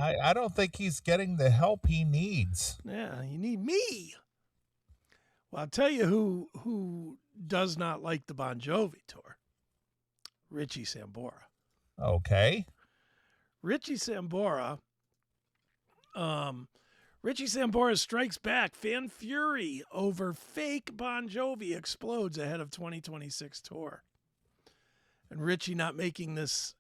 I don't think he's getting the help he needs. Yeah, you need me. Well, I'll tell you who does not like the Bon Jovi tour. Richie Sambora. Okay. Richie Sambora. Um, Richie Sambora strikes back. Fan fury over fake Bon Jovi explodes ahead of 2026 tour. And Richie not making this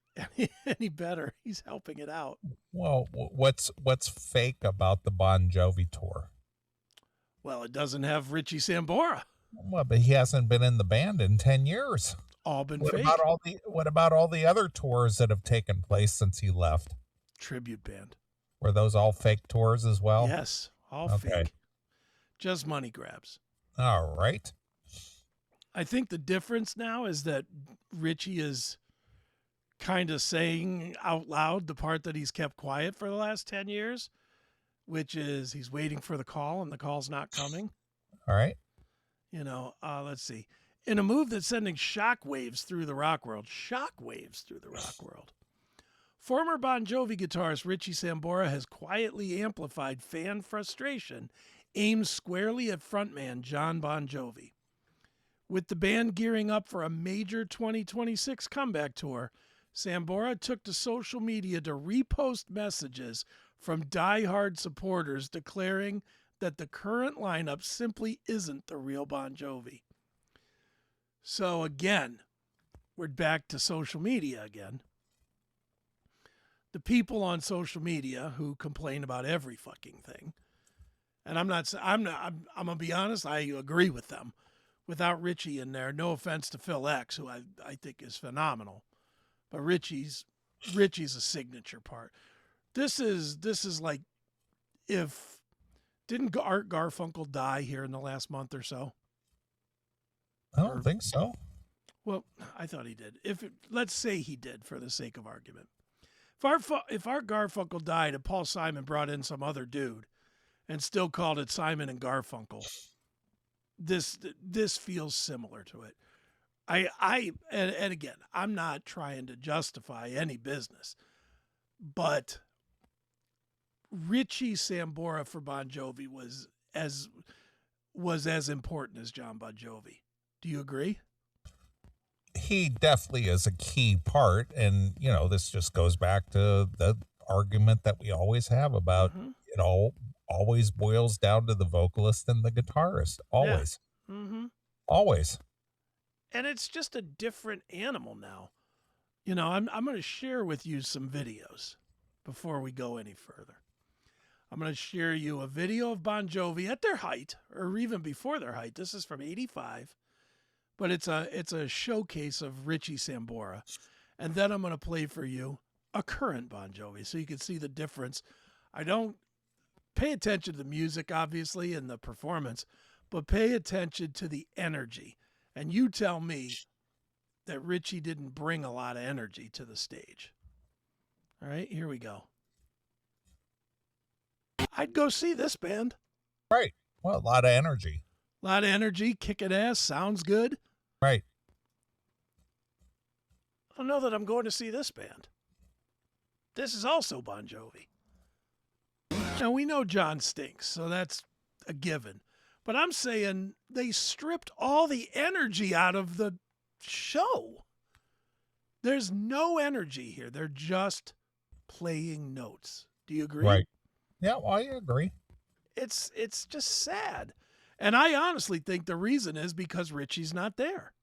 any better. He's helping it out. Well, what's fake about the Bon Jovi tour? Well, it doesn't have Richie Sambora. Well, but he hasn't been in the band in 10 years. All been fake. What about all the other tours that have taken place since he left? Tribute band. Were those all fake tours as well? Yes, all Okay. fake. Just money grabs. All right. I think the difference now is that Richie is kind of saying out loud the part that he's kept quiet for the last 10 years, which is he's waiting for the call and the call's not coming. All right. Let's see. In a move that's sending shockwaves through the rock world, former Bon Jovi guitarist Richie Sambora has quietly amplified fan frustration aimed squarely at frontman Jon Bon Jovi. With the band gearing up for a major 2026 comeback tour, Sambora took to social media to repost messages from die-hard supporters declaring that the current lineup simply isn't the real Bon Jovi. So again, we're back to social media again. The people on social media who complain about every fucking thing, and I'm gonna be honest, I agree with them. Without Richie in there, no offense to Phil X, who I think is phenomenal, but Richie's a signature part. This is like if didn't Art Garfunkel die here in the last month or so? I don't think so. Well, I thought he did. Let's say he did for the sake of argument. If Art Garfunkel died and Paul Simon brought in some other dude and still called it Simon and Garfunkel, this feels similar to it. And again, I'm not trying to justify any business, but Richie Sambora for Bon Jovi was as important as Jon Bon Jovi. Do you agree? He definitely is a key part, and this just goes back to the argument that we always have about it always boils down to the vocalist and the guitarist. Always. Yeah. Mm-hmm. Always. And it's just a different animal now. I'm going to share with you some videos before we go any further. I'm going to share you a video of Bon Jovi at their height, or even before their height. This is from '85, but it's a showcase of Richie Sambora. And then I'm going to play for you a current Bon Jovi so you can see the difference. I don't pay attention to the music, obviously, and the performance, but pay attention to the energy. And you tell me that Richie didn't bring a lot of energy to the stage. All right, here we go. I'd go see this band. Right. Well, a lot of energy. A lot of energy, kicking ass, sounds good. Right. I don't know that I'm going to see this band. This is also Bon Jovi. Now, we know John stinks, so that's a given. But I'm saying they stripped all the energy out of the show. There's no energy here. They're just playing notes. Do you agree? Right. Yeah, well, I agree. It's just sad. And I honestly think the reason is because Richie's not there.